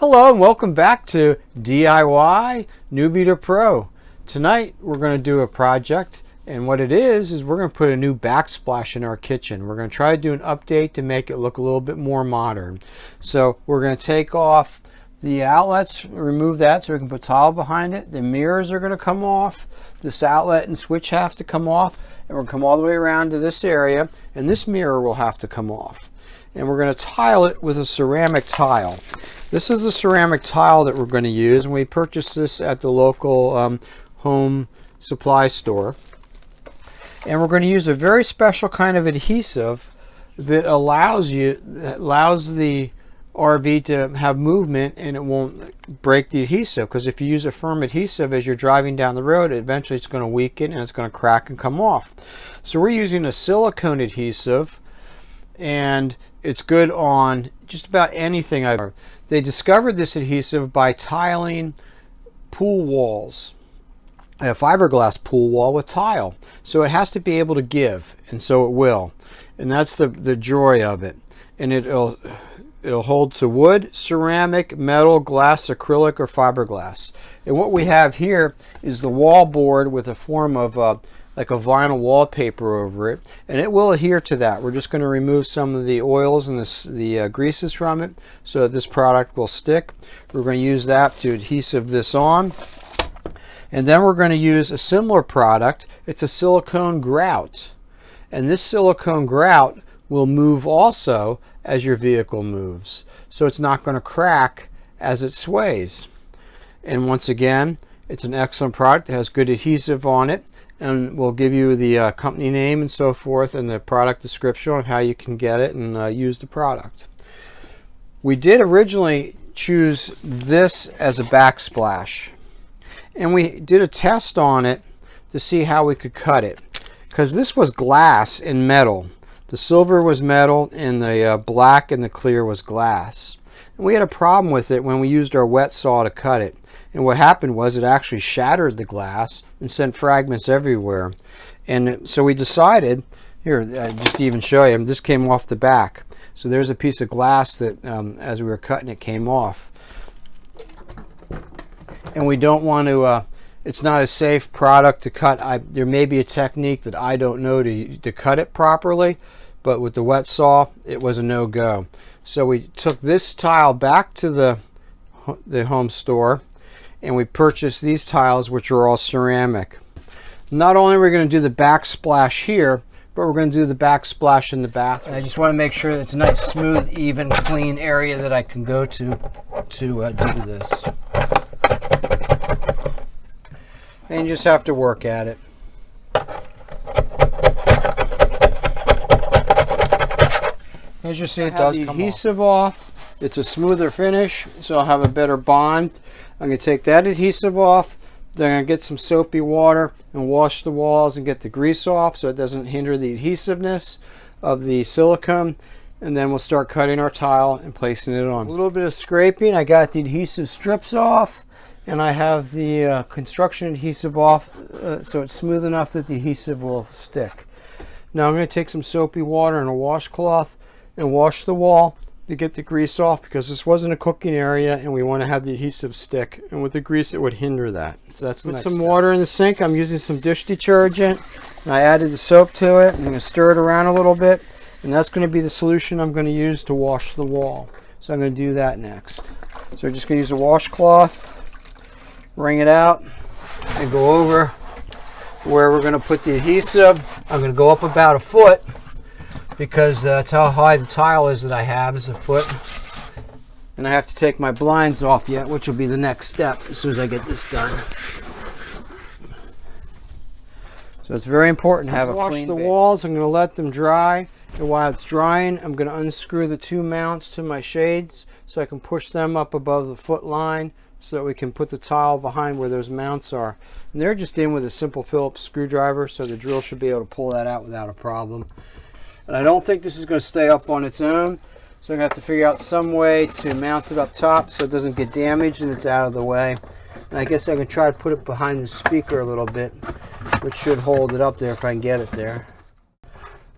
Hello and welcome back to DIY Newbie to Pro. Tonight we're going to do a project, and what it is we're going to put a new backsplash in our kitchen. We're going to try to do an update to make it look a little bit more modern. So we're going to take off the outlets, remove that so we can put tile behind it. The mirrors are going to come off. This outlet and switch have to come off, and we're going to come all the way around to this area, and this mirror will have to come off. And we're going to tile it with a ceramic tile. This is the ceramic tile that we're going to use, and we purchased this at the local home supply store. And we're going to use a very special kind of adhesive that allows the RV to have movement, and it won't break the adhesive, because if you use a firm adhesive as you're driving down the road, eventually it's going to weaken and it's going to crack and come off. So we're using a silicone adhesive, and it's good on just about anything. They discovered this adhesive by tiling pool walls, a fiberglass pool wall with tile. So it has to be able to give, and so it will. And that's the joy of it. And it'll hold to wood, ceramic, metal, glass, acrylic, or fiberglass. And what we have here is the wall board with a form of like a vinyl wallpaper over it, and it will adhere to that. We're just going to remove some of the oils and the greases from it so that this product will stick. We're going to use that to adhesive this on, and then we're going to use a similar product. It's a silicone grout, and this silicone grout will move also as your vehicle moves, so it's not going to crack as it sways. And once again, it's an excellent product. It has good adhesive on it, and we'll give you the company name and so forth, and the product description on how you can get it and use the product. We did originally choose this as a backsplash, and we did a test on it to see how we could cut it, because this was glass and metal. The silver was metal, and the black and the clear was glass. And we had a problem with it when we used our wet saw to cut it. And what happened was it actually shattered the glass and sent fragments everywhere. And so we decided, here, just to even show you, this came off the back. So there's a piece of glass that, as we were cutting it, came off. And we don't want to, it's not a safe product to cut. There may be a technique that I don't know to cut it properly, but with the wet saw, it was a no-go. So we took this tile back to the home store, and we purchased these tiles, which are all ceramic. Not only are we going to do the backsplash here, but we're going to do the backsplash in the bathroom. I just want to make sure that it's a nice, smooth, even, clean area that I can go to do this. And you just have to work at it. As you see, it does come off. Adhesive off. It's a smoother finish, so I'll have a better bond. I'm going to take that adhesive off. Then I'm going to get some soapy water and wash the walls and get the grease off so it doesn't hinder the adhesiveness of the silicone. And then we'll start cutting our tile and placing it on. A little bit of scraping. I got the adhesive strips off, and I have the construction adhesive off so it's smooth enough that the adhesive will stick. Now I'm going to take some soapy water and a washcloth and wash the wall to get the grease off, because this wasn't a cooking area and we want to have the adhesive stick, and with the grease it would hinder that. So that's the next step. Put some water in the sink. I'm using some dish detergent, and I added the soap to it. I'm going to stir it around a little bit, and that's going to be the solution I'm going to use to wash the wall. So I'm going to do that next. So I'm just going to use a washcloth, wring it out, and go over where we're going to put the adhesive. I'm going to go up about a foot, because that's how high the tile is that I have, is a foot. And I have to take my blinds off yet, which will be the next step as soon as I get this done. So it's very important to have a clean base. Wash the walls. I'm going to let them dry, and while it's drying, I'm going to unscrew the two mounts to my shades so I can push them up above the foot line so that we can put the tile behind where those mounts are. And they're just in with a simple Phillips screwdriver, so the drill should be able to pull that out without a problem. And I don't think this is going to stay up on its own, so I'm going to have to figure out some way to mount it up top so it doesn't get damaged and it's out of the way. And I guess I can try to put it behind the speaker a little bit, which should hold it up there if I can get it there.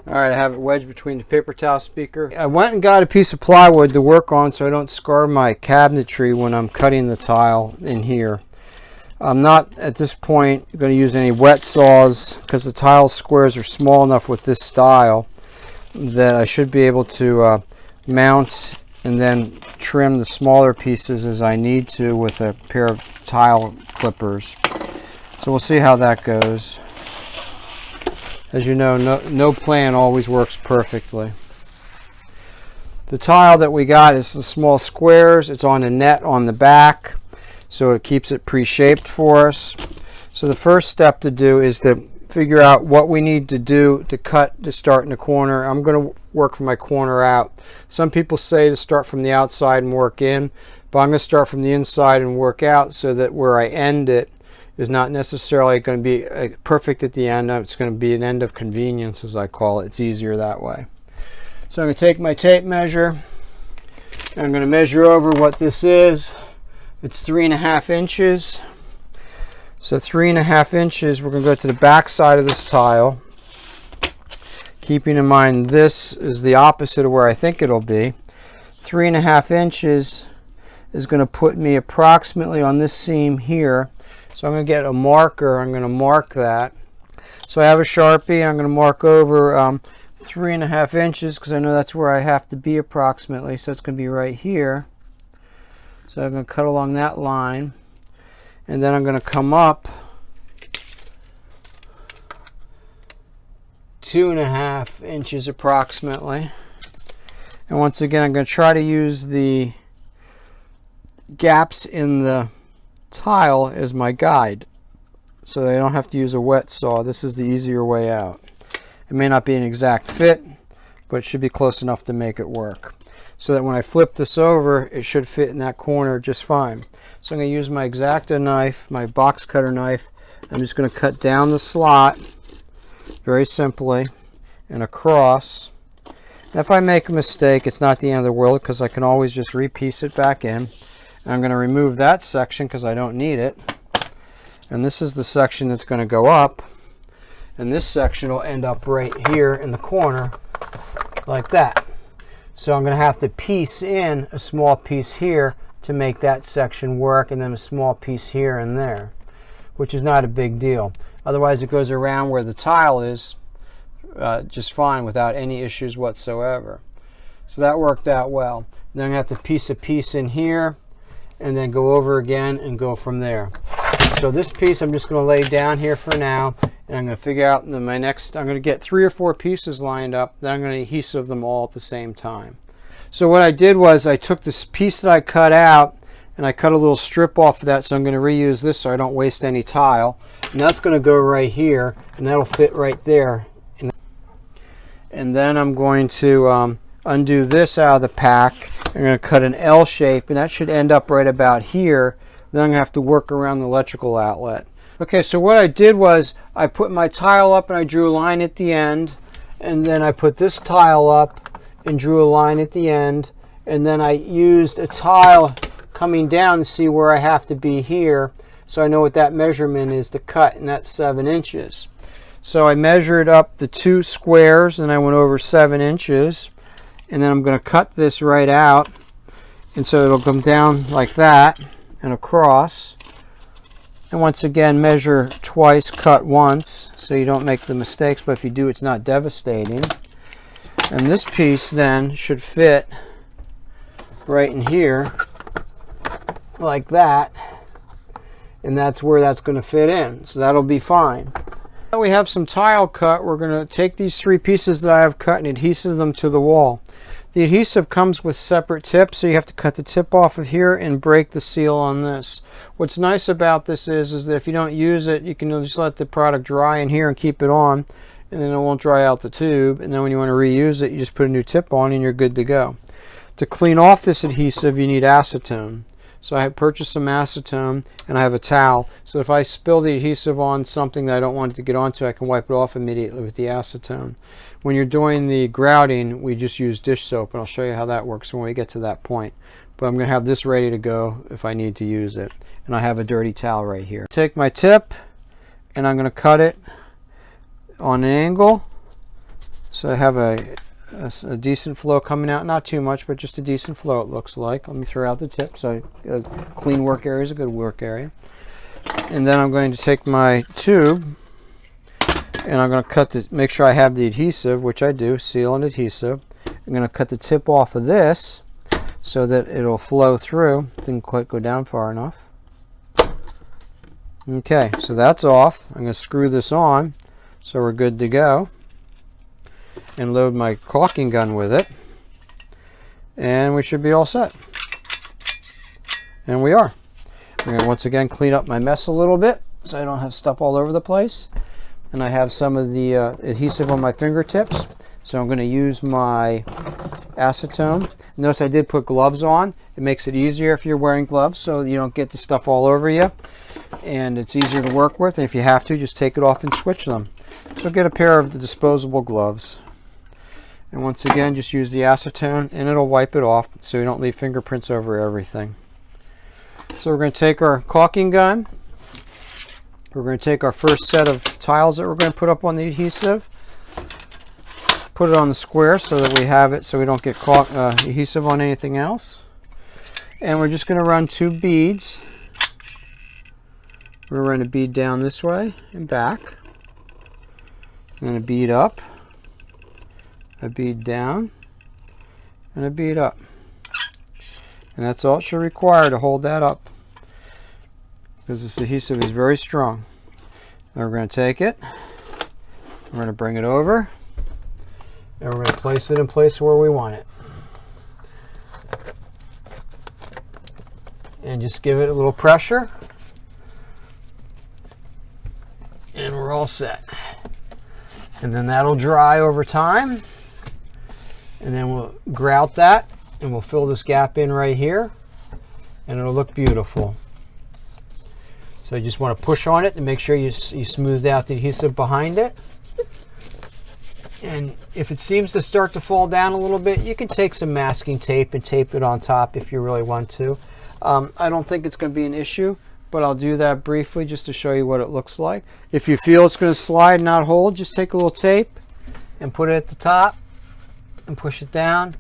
Alright, I have it wedged between the paper towel speaker. I went and got a piece of plywood to work on so I don't scar my cabinetry when I'm cutting the tile in here. I'm not at this point going to use any wet saws because the tile squares are small enough with this style that I should be able to mount and then trim the smaller pieces as I need to with a pair of tile clippers. So we'll see how that goes. As you know, no plan always works perfectly. The tile that we got is the small squares. It's on a net on the back, so it keeps it pre-shaped for us. So the first step to do is to figure out what we need to do to cut to start in the corner. I'm going to work from my corner out. Some people say to start from the outside and work in, but I'm going to start from the inside and work out so that where I end it is not necessarily going to be perfect at the end. It's going to be an end of convenience, as I call it. It's easier that way. So I'm going to take my tape measure and I'm going to measure over what this is. It's 3.5 inches. So 3.5 inches, we're going to go to the back side of this tile. Keeping in mind this is the opposite of where I think it'll be. 3.5 inches is going to put me approximately on this seam here. So I'm going to get a marker. I'm going to mark that. So I have a Sharpie. I'm going to mark over 3.5 inches because I know that's where I have to be approximately. So it's going to be right here. So I'm going to cut along that line. And then I'm going to come up 2.5 inches approximately. And once again, I'm going to try to use the gaps in the tile as my guide so that I don't have to use a wet saw. This is the easier way out. It may not be an exact fit, but it should be close enough to make it work so that when I flip this over it should fit in that corner just fine. So I'm going to use my X-Acto knife, my box cutter knife. I'm just going to cut down the slot very simply and across. And if I make a mistake, it's not the end of the world because I can always just repiece it back in. And I'm going to remove that section because I don't need it. And this is the section that's going to go up. And this section will end up right here in the corner like that. So I'm going to have to piece in a small piece here to make that section work, and then a small piece here and there, which is not a big deal. Otherwise it goes around where the tile is just fine without any issues whatsoever. So that worked out well. Then I'm going to have to piece a piece in here and then go over again and go from there. So this piece I'm just going to lay down here for now, and I'm going to figure out in my next, I'm going to get 3 or 4 pieces lined up, then I'm going to adhesive them all at the same time. So what I did was I took this piece that I cut out and I cut a little strip off of that, so I'm going to reuse this so I don't waste any tile. And that's going to go right here, and that'll fit right there. And then I'm going to undo this out of the pack. I'm going to cut an L shape, and that should end up right about here. Then I'm going to have to work around the electrical outlet. Okay, so what I did was I put my tile up and I drew a line at the end, and then I put this tile up and drew a line at the end, and then I used a tile coming down to see where I have to be here, so I know what that measurement is to cut, and that's 7 inches. So I measured up the 2 squares and I went over 7 inches, and then I'm going to cut this right out, and so it'll come down like that and across. And once again, measure twice, cut once, so you don't make the mistakes, but if you do, it's not devastating. And this piece then should fit right in here like that, and that's where that's going to fit in, so that'll be fine. Now we have some tile cut. We're going to take these 3 pieces that I have cut and adhesive them to the wall. The adhesive comes with separate tips, so you have to cut the tip off of here and break the seal on this. What's nice about this is that if you don't use it, you can just let the product dry in here and keep it on, and then it won't dry out the tube, and then when you want to reuse it, you just put a new tip on and you're good to go. To clean off this adhesive, you need acetone. So I have purchased some acetone and I have a towel, so if I spill the adhesive on something that I don't want it to get onto, I can wipe it off immediately with the acetone. When you're doing the grouting, we just use dish soap, and I'll show you how that works when we get to that point. But I'm going to have this ready to go if I need to use it. And I have a dirty towel right here. Take my tip and I'm going to cut it on an angle So I have a decent flow coming out, not too much, but just a decent flow it looks like. Let me throw out the tip. So a clean work area is a good work area. And then I'm going to take my tube and I'm going to make sure I have the adhesive, which I do, seal and adhesive. I'm going to cut the tip off of this so that it'll flow through. Didn't quite go down far enough. Okay, so that's off. I'm going to screw this on so we're good to go. And load my caulking gun with it. And we should be all set. And we are. I'm going to once again clean up my mess a little bit so I don't have stuff all over the place. And I have some of the adhesive on my fingertips. So I'm going to use my acetone. Notice I did put gloves on. It makes it easier if you're wearing gloves so you don't get the stuff all over you. And it's easier to work with. And if you have to, just take it off and switch them. So get a pair of the disposable gloves. And once again, just use the acetone and it'll wipe it off so you don't leave fingerprints over everything. So we're going to take our caulking gun. We're going to take our first set of tiles that we're going to put up on the adhesive. Put it on the square so that we have it so we don't get adhesive on anything else. And we're just going to run 2 beads. We're going to run a bead down this way and back. And then a bead up. A bead down. And a bead up. And that's all it should require to hold that up, because this adhesive is very strong. Now we're going to take it, we're going to bring it over, and we're going to place it in place where we want it. And just give it a little pressure, and we're all set. And then that'll dry over time, and then we'll grout that. And we'll fill this gap in right here and it'll look beautiful. So you just want to push on it to make sure you smooth out the adhesive behind it. And if it seems to start to fall down a little bit, you can take some masking tape and tape it on top if you really want to. I don't think it's going to be an issue, but I'll do that briefly just to show you what it looks like. If you feel it's going to slide and not hold, just take a little tape and put it at the top and push it down.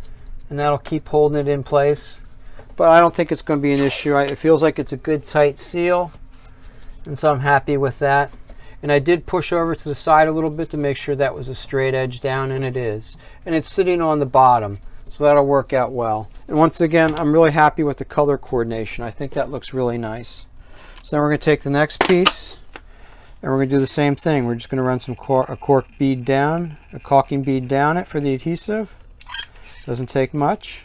And that'll keep holding it in place. But I don't think it's going to be an issue. It feels like it's a good tight seal. And so I'm happy with that. And I did push over to the side a little bit to make sure that was a straight edge down, and it is. And it's sitting on the bottom, so that'll work out well. And once again, I'm really happy with the color coordination. I think that looks really nice. So then we're going to take the next piece, and we're going to do the same thing. We're just going to run a cork bead down, a caulking bead down it for the adhesive. Doesn't take much.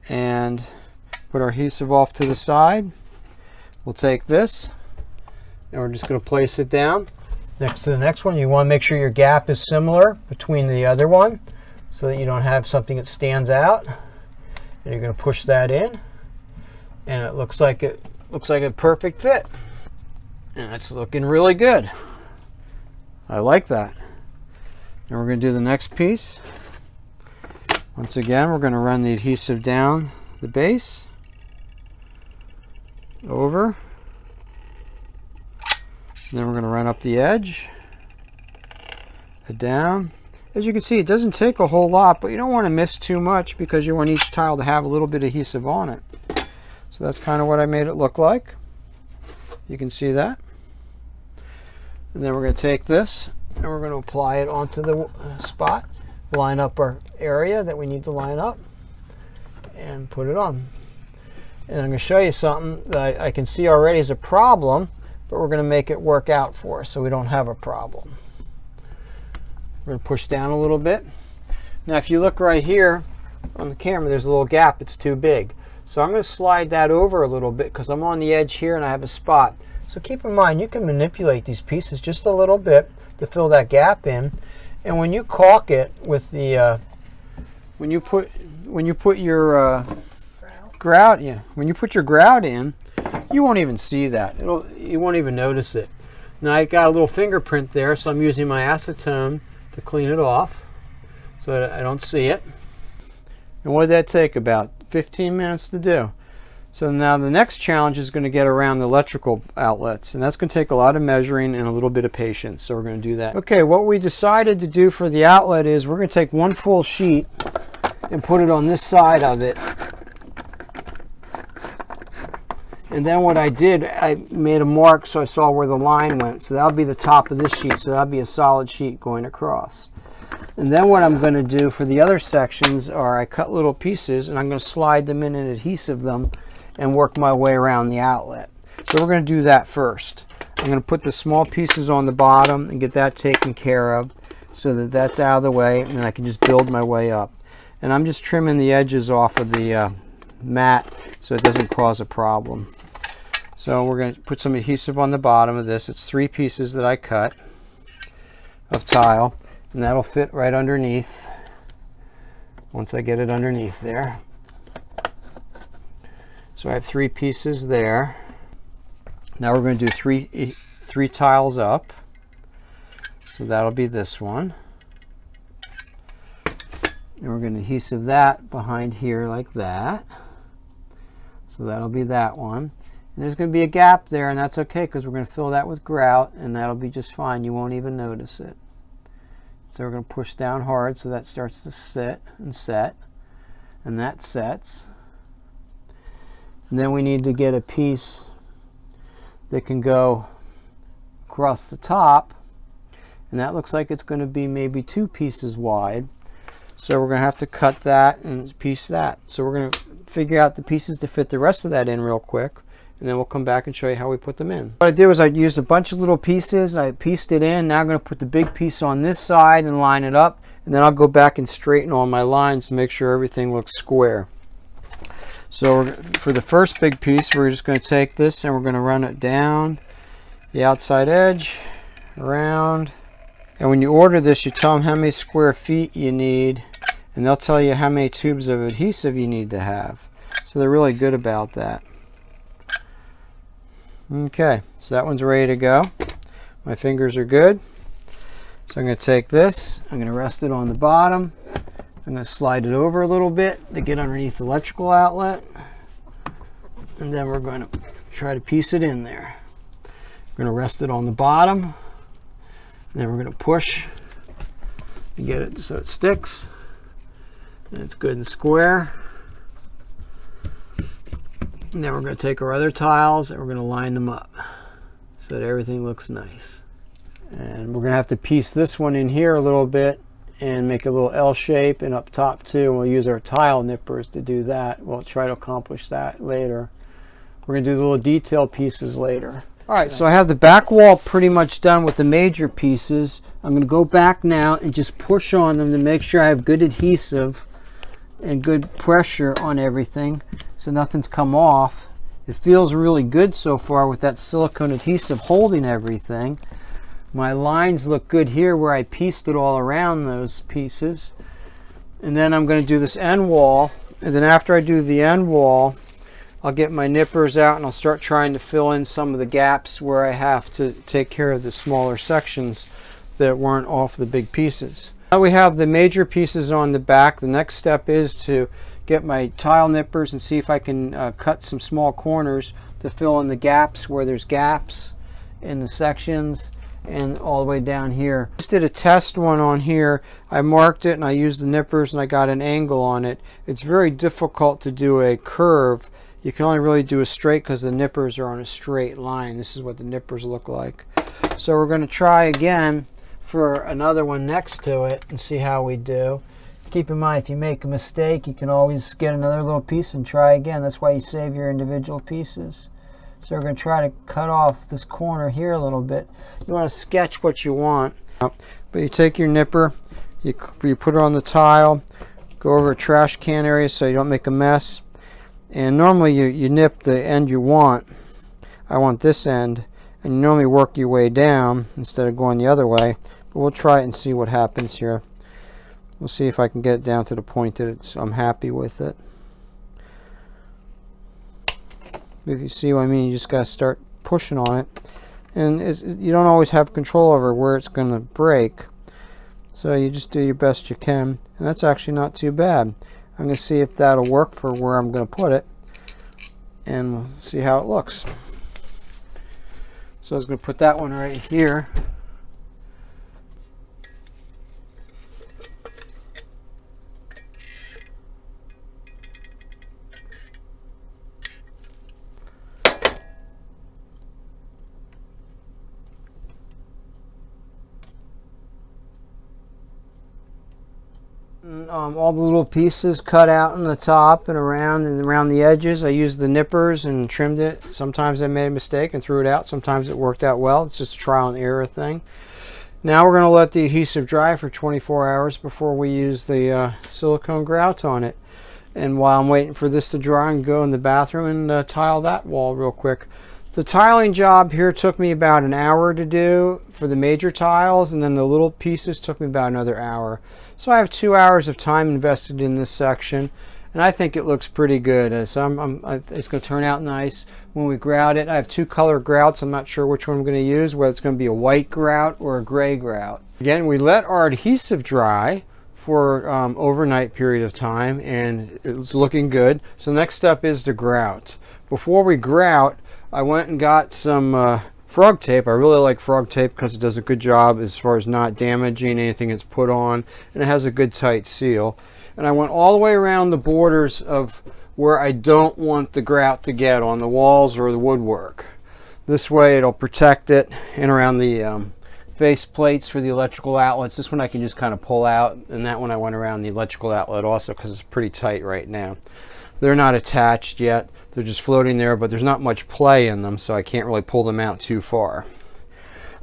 And put our adhesive off to the side. We'll take this and we're just going to place it down next to the next one. You want to make sure your gap is similar between the other one so that you don't have something that stands out. And you're going to push that in, and it looks like a perfect fit. And it's looking really good. I like that. And we're going to do the next piece. Once again, we're going to run the adhesive down the base, over, and then we're going to run up the edge, down. As you can see, it doesn't take a whole lot, but you don't want to miss too much because you want each tile to have a little bit of adhesive on it. So that's kind of what I made it look like. You can see that. And then we're going to take this and we're going to apply it onto the spot. Line up our area that we need to line up and put it on. And I'm going to show you something that I can see already is a problem, but we're going to make it work out for us so we don't have a problem. We're going to push down a little bit. Now if you look right here on the camera, there's a little gap. It's too big. So I'm going to slide that over a little bit because I'm on the edge here and I have a spot. So keep in mind, you can manipulate these pieces just a little bit to fill that gap in. And when you caulk it with the when you put your grout in, you won't even see that. You won't even notice it. Now I got a little fingerprint there, so I'm using my acetone to clean it off so that I don't see it. And what did that take? About 15 minutes to do. So now the next challenge is going to get around the electrical outlets, and that's going to take a lot of measuring and a little bit of patience, so we're going to do that. Okay, what we decided to do for the outlet is we're going to take one full sheet and put it on this side of it. And then what I did, I made a mark so I saw where the line went. So that'll be the top of this sheet. So that'll be a solid sheet going across. And then what I'm going to do for the other sections are I cut little pieces and I'm going to slide them in and adhesive them and work my way around the outlet. So we're going to do that first. I'm going to put the small pieces on the bottom and get that taken care of so that that's out of the way, and then I can just build my way up. And I'm just trimming the edges off of the mat so it doesn't cause a problem. So we're going to put some adhesive on the bottom of this. It's 3 pieces that I cut of tile, and that'll fit right underneath once I get it underneath there. So I have 3 pieces there. Now we're going to do three tiles up. So that'll be this one. And we're going to adhesive that behind here like that. So that'll be that one. And there's going to be a gap there, and that's okay because we're going to fill that with grout, and that'll be just fine. You won't even notice it. So we're going to push down hard so that starts to sit and set, and that sets. And then we need to get a piece that can go across the top, and that looks like it's going to be maybe 2 pieces wide. So we're going to have to cut that and piece that. So we're going to figure out the pieces to fit the rest of that in real quick, and then we'll come back and show you how we put them in. What I did was I used a bunch of little pieces, I pieced it in. Now I'm going to put the big piece on this side and line it up, and then I'll go back and straighten all my lines to make sure everything looks square. So for the first big piece, we're just going to take this and we're going to run it down the outside edge, around. And when you order this, you tell them how many square feet you need, and they'll tell you how many tubes of adhesive you need to have. So they're really good about that. Okay, so that one's ready to go. My fingers are good. So I'm going to take this, I'm going to rest it on the bottom. I'm going to slide it over a little bit to get underneath the electrical outlet. And then we're going to try to piece it in there. We're going to rest it on the bottom. And then we're going to push to get it so it sticks. And it's good and square. And then we're going to take our other tiles and we're going to line them up so that everything looks nice. And we're going to have to piece this one in here a little bit and make a little L shape, and up top too. And we'll use our tile nippers to do that. We'll try to accomplish that later. We're going to do the little detail pieces later. All right, so I have the back wall pretty much done with the major pieces. I'm going to go back now and just push on them to make sure I have good adhesive and good pressure on everything so nothing's come off. It feels really good so far with that silicone adhesive holding everything. My lines look good here where I pieced it all around those pieces. And then I'm going to do this end wall, and then after I do the end wall, I'll get my nippers out and I'll start trying to fill in some of the gaps where I have to take care of the smaller sections that weren't off the big pieces. Now we have the major pieces on the back. The next step is to get my tile nippers and see if I can cut some small corners to fill in the gaps where there's gaps in the sections, and all the way down here. Just did a test one on here. I marked it and I used the nippers and I got an angle on it. It's very difficult to do a curve. You can only really do a straight because the nippers are on a straight line. This is what the nippers look like. So we're going to try again for another one next to it and see how we do. Keep in mind, if you make a mistake, you can always get another little piece and try again. That's why you save your individual pieces. So we're going to try to cut off this corner here a little bit. You want to sketch what you want. But you take your nipper, you put it on the tile, go over a trash can area so you don't make a mess. And normally you nip the end you want. I want this end. And you normally work your way down instead of going the other way. But we'll try it and see what happens here. We'll see if I can get it down to the point that I'm happy with it. If you see what I mean, you just got to start pushing on it. And you don't always have control over where it's going to break. So you just do your best you can. And that's actually not too bad. I'm going to see if that'll work for where I'm going to put it. and we'll see how it looks. So I was going to put that one right here. All the little pieces cut out on the top and around the edges. I used the nippers and trimmed it. Sometimes I made a mistake and threw it out. Sometimes it worked out well. It's just a trial and error thing. Now we're going to let the adhesive dry for 24 hours before we use the silicone grout on it. And while I'm waiting for this to dry, I can go in the bathroom and tile that wall real quick. The tiling job here took me about an hour to do for the major tiles, and then the little pieces took me about another hour. So I have 2 hours of time invested in this section, and I think it looks pretty good. So it's going to turn out nice when we grout it. I have 2 color grouts. I'm not sure which one I'm going to use, whether it's going to be a white grout or a gray grout. Again, we let our adhesive dry for overnight period of time, and it's looking good. So next step is the grout. Before we grout, I went and got some frog tape. I really like frog tape because it does a good job as far as not damaging anything it's put on, and it has a good tight seal. And I went all the way around the borders of where I don't want the grout to get on the walls or the woodwork. This way it'll protect it, and around the face plates for the electrical outlets. This one I can just kind of pull out, and that one I went around the electrical outlet also because it's pretty tight right now. They're not attached yet. They're just floating there, but there's not much play in them, so I can't really pull them out too far.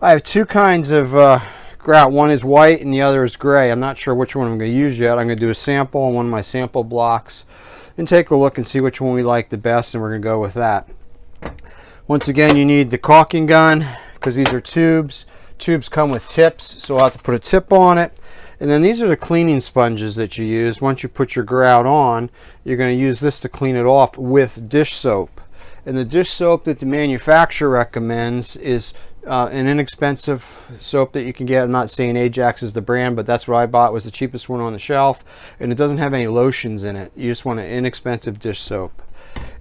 I have 2 kinds of grout. One is white and the other is gray. I'm not sure which one I'm going to use yet. I'm going to do a sample on one of my sample blocks and take a look and see which one we like the best, and we're going to go with that. Once again, you need the caulking gun because these are tubes. Tubes come with tips, so I'll have to put a tip on it. And then these are the cleaning sponges that you use. Once you put your grout on, you're going to use this to clean it off with dish soap. And the dish soap that the manufacturer recommends is an inexpensive soap that you can get. I'm not saying Ajax is the brand, but that's what I bought. It was the cheapest one on the shelf. And it doesn't have any lotions in it. You just want an inexpensive dish soap.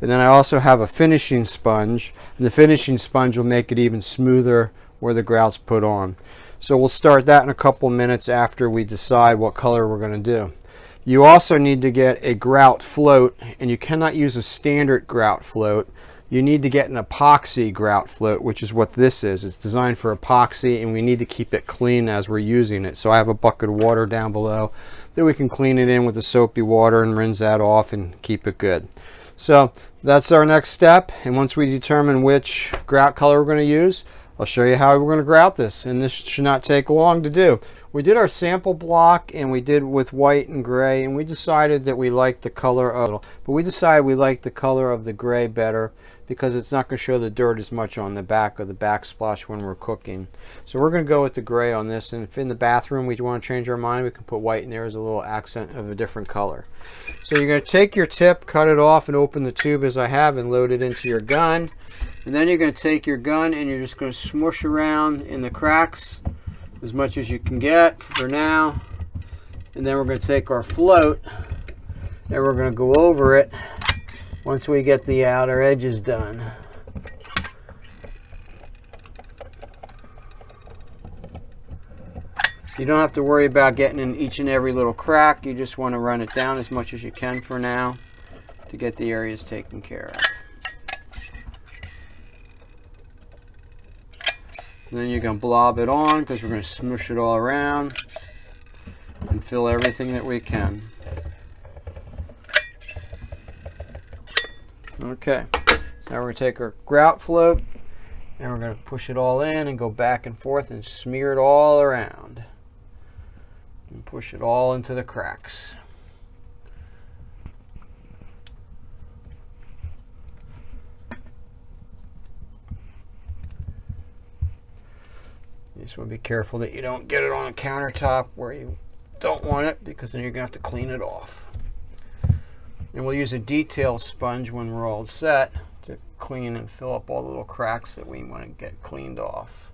And then I also have a finishing sponge. And the finishing sponge will make it even smoother where the grout's put on. So we'll start that in a couple minutes after we decide what color we're going to do. You also need to get a grout float, and you cannot use a standard grout float. You need to get an epoxy grout float, which is what this is. It's designed for epoxy, and we need to keep it clean as we're using it. So I have a bucket of water down below that we can clean it in with the soapy water and rinse that off and keep it good. So that's our next step, and once we determine which grout color we're going to use, I'll show you how we're going to grout this, and this should not take long to do. We did our sample block, and we did with white and gray, and we decided that we liked the color of, but we decided we liked the color of the gray better because it's not going to show the dirt as much on the back of the backsplash when we're cooking. So we're going to go with the gray on this, and if in the bathroom we want to change our mind, we can put white in there as a little accent of a different color. So you're going to take your tip, cut it off, and open the tube as I have, and load it into your gun. And then you're going to take your gun and you're just going to smush around in the cracks as much as you can get for now. And then we're going to take our float and we're going to go over it once we get the outer edges done. You don't have to worry about getting in each and every little crack. You just want to run it down as much as you can for now to get the areas taken care of. And then you're going to blob it on because we're going to smush it all around and fill everything that we can. Okay, so now we're going to take our grout float and we're going to push it all in and go back and forth and smear it all around. And push it all into the cracks. You just want to be careful that you don't get it on a countertop where you don't want it, because then you're going to have to clean it off. And we'll use a detail sponge when we're all set to clean and fill up all the little cracks that we want to get cleaned off.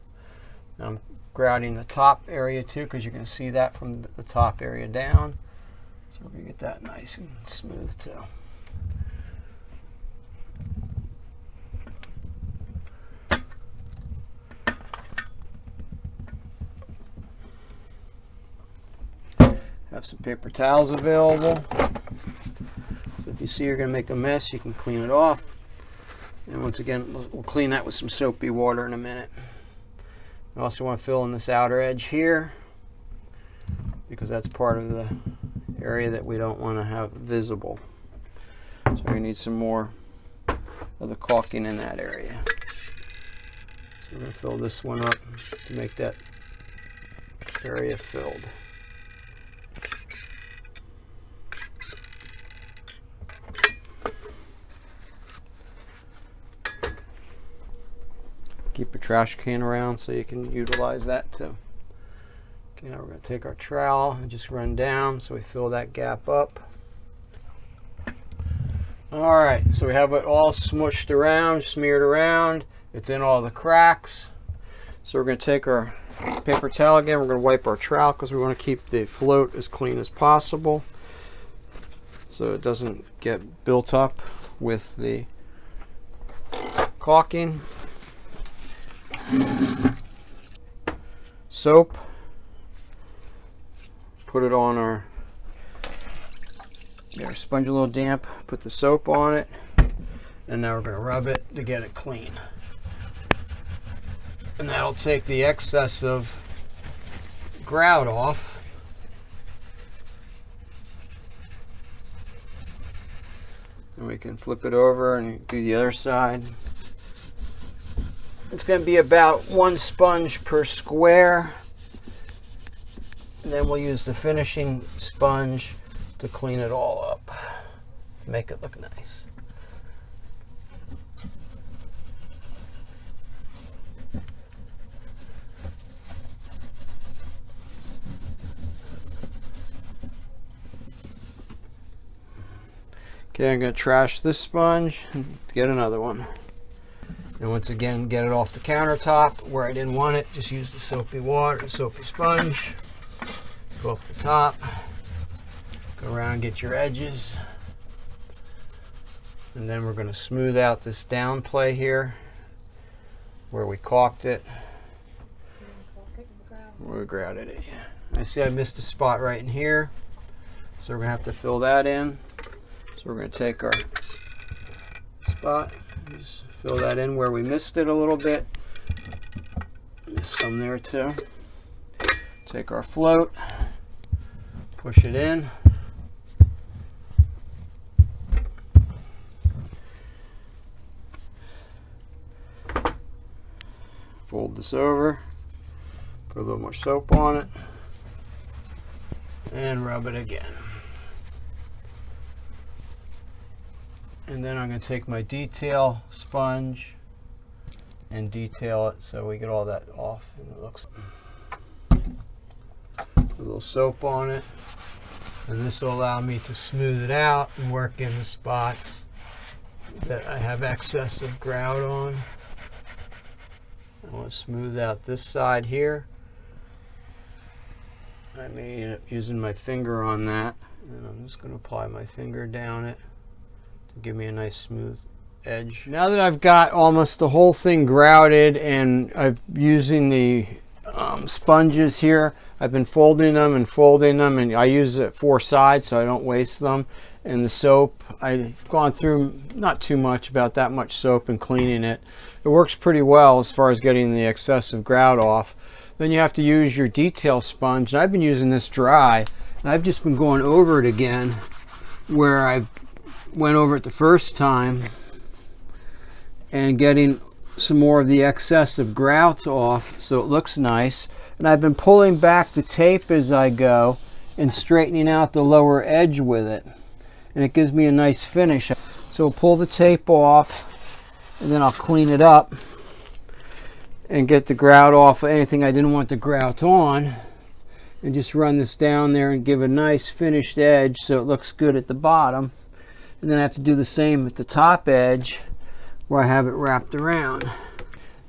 Now I'm grouting the top area too, because you can see that from the top area down. So we're going to get that nice and smooth too. have some paper towels available. So if you see you're going to make a mess, you can clean it off. And once again, we'll clean that with some soapy water in a minute. I also want to fill in this outer edge here, because that's part of the area that we don't want to have visible. So we need some more of the caulking in that area. So we're going to fill this one up to make that area filled. Keep a trash can around so you can utilize that too. Okay, now we're going to take our trowel and just run down so we fill that gap up. Alright, so we have it all smushed around, smeared around. It's in all the cracks. So we're going to take our paper towel again. We're going to wipe our trowel because we want to keep the float as clean as possible so it doesn't get built up with the caulking. Soap. Put it on our, get our sponge a little damp, put the soap on it, and now we're going to rub it to get it clean. And that'll take the excess of grout off. And we can flip it over and do the other side. It's going to be about 1 sponge per square. And then we'll use the finishing sponge to clean it all up, to make it look nice. Okay, I'm going to trash this sponge and get another one. And once again, get it off the countertop where I didn't want it. Just use the soapy water, soapy sponge. Go up the top. Go around, get your edges. And then we're going to smooth out this down play here where we caulked it. Where we grouted it, yeah. I see I missed a spot right in here. So we're going to have to fill that in. So we're going to take our spot, just fill that in where we missed it a little bit. Missed some there too. Take our float, push it in. Fold this over, put a little more soap on it, and rub it again. And then I'm going to take my detail sponge and detail it so we get all that off. And it looks, put a little soap on it, and this will allow me to smooth it out and work in the spots that I have excess of grout on. I want to smooth out this side here. I may end up using my finger on that, and I'm just going to apply my finger down it to give me a nice smooth edge. Now that I've got almost the whole thing grouted and I'm using the sponges here, I've been folding them, and I use it 4 sides so I don't waste them. And the soap, I've gone through not too much, about that much soap, and cleaning it. It works pretty well as far as getting the excessive grout off. Then you have to use your detail sponge. I've been using this dry, and I've just been going over it again where I went over it the first time and getting some more of the excessive grout off so it looks nice. And I've been pulling back the tape as I go and straightening out the lower edge with it, and it gives me a nice finish. So I'll pull the tape off, and then I'll clean it up and get the grout off, anything I didn't want the grout on, and just run this down there and give a nice finished edge so it looks good at the bottom. And then I have to do the same at the top edge where I have it wrapped around.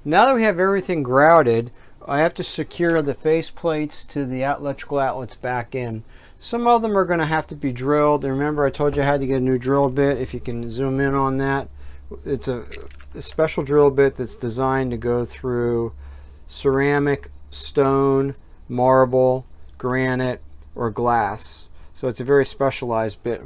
Now that we have everything grouted, I have to secure the face plates to the electrical outlets back in. Some of them are going to have to be drilled. And remember, I told you I had to get a new drill bit. If you can zoom in on that, it's a special drill bit that's designed to go through ceramic, stone, marble, granite, or glass. So it's a very specialized bit.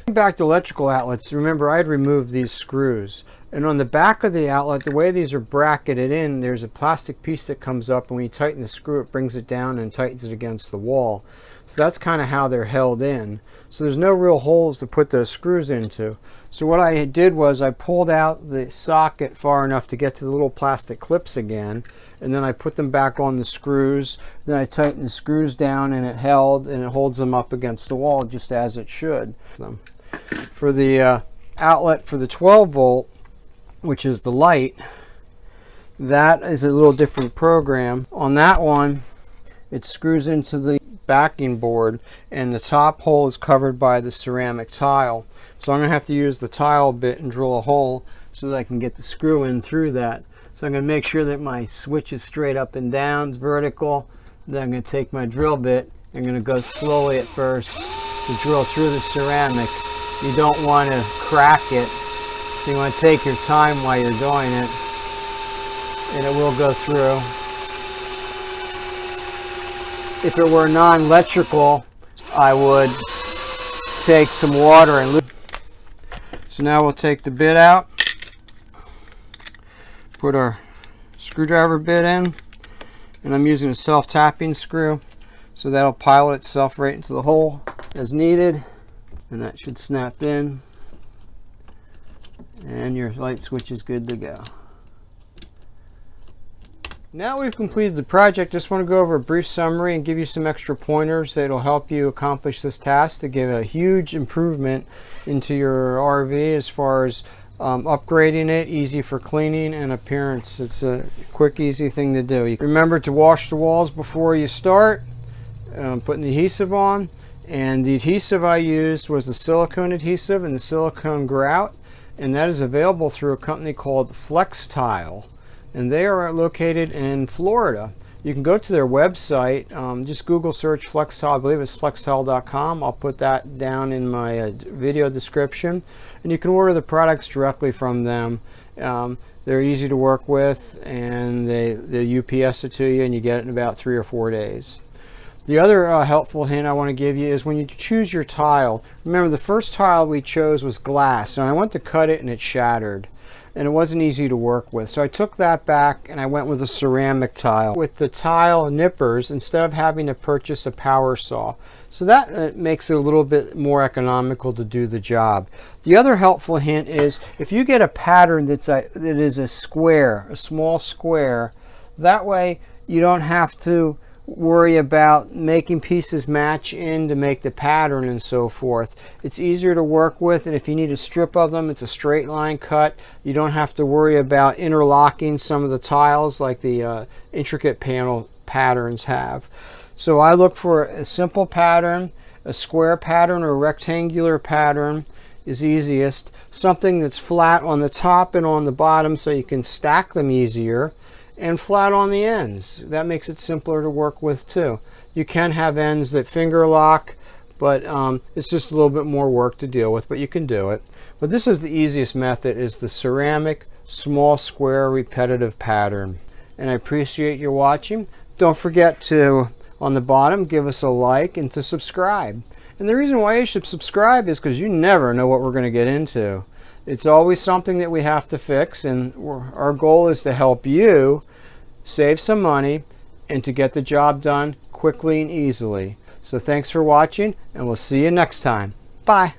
Back to electrical outlets, remember I had removed these screws. And on the back of the outlet, the way these are bracketed in, there's a plastic piece that comes up, and when you tighten the screw, it brings it down and tightens it against the wall. So that's kind of how they're held in. So there's no real holes to put those screws into. So what I did was I pulled out the socket far enough to get to the little plastic clips again, and then I put them back on the screws. Then I tightened the screws down, and it held, and it holds them up against the wall just as it should. For the outlet for the 12 volt, which is the light, that is a little different program. On that one, it screws into the backing board, and the top hole is covered by the ceramic tile. So I'm going to have to use the tile bit and drill a hole so that I can get the screw in through that. So I'm going to make sure that my switch is straight up and down, it's vertical. Then I'm going to take my drill bit. I'm going to go slowly at first to drill through the ceramic. You don't want to crack it, so you want to take your time while you're doing it, and it will go through. If it were non-electrical, I would take some water and lube. So now we'll take the bit out, put our screwdriver bit in, and I'm using a self-tapping screw, so that'll pilot itself right into the hole as needed, and that should snap in, and your light switch is good to go. Now we've completed the project, just want to go over a brief summary and give you some extra pointers that will help you accomplish this task to give a huge improvement into your RV as far as upgrading it, easy for cleaning and appearance. It's a quick, easy thing to do. Remember to wash the walls before you start, putting the adhesive on. And the adhesive I used was the silicone adhesive and the silicone grout, and that is available through a company called Flex-Tile. And they are located in Florida. You can go to their website, just Google search Flex-Tile, I believe it's flextile.com. I'll put that down in my video description. And you can order the products directly from them. They're easy to work with, and they UPS it to you, and you get it in about 3 or 4 days. The other helpful hint I want to give you is when you choose your tile, remember the first tile we chose was glass, and I went to cut it and it shattered. And it wasn't easy to work with. So I took that back and I went with a ceramic tile. With the tile nippers, instead of having to purchase a power saw. So that makes it a little bit more economical to do the job. The other helpful hint is if you get a pattern that is a square, a small square, that way you don't have to worry about making pieces match in to make the pattern and so forth. It's easier to work with, and if you need a strip of them, it's a straight line cut. You don't have to worry about interlocking some of the tiles like the intricate panel patterns have. So I look for a simple pattern, a square pattern or a rectangular pattern is easiest. Something that's flat on the top and on the bottom so you can stack them easier, and flat on the ends. That makes it simpler to work with too. You can have ends that finger lock, but it's just a little bit more work to deal with, but you can do it. But this is the easiest method, is the ceramic small square repetitive pattern. And I appreciate your watching. Don't forget to, on the bottom, give us a like and to subscribe. And the reason why you should subscribe is because you never know what we're going to get into. It's always something that we have to fix, and our goal is to help you save some money and to get the job done quickly and easily. So thanks for watching, and we'll see you next time. Bye.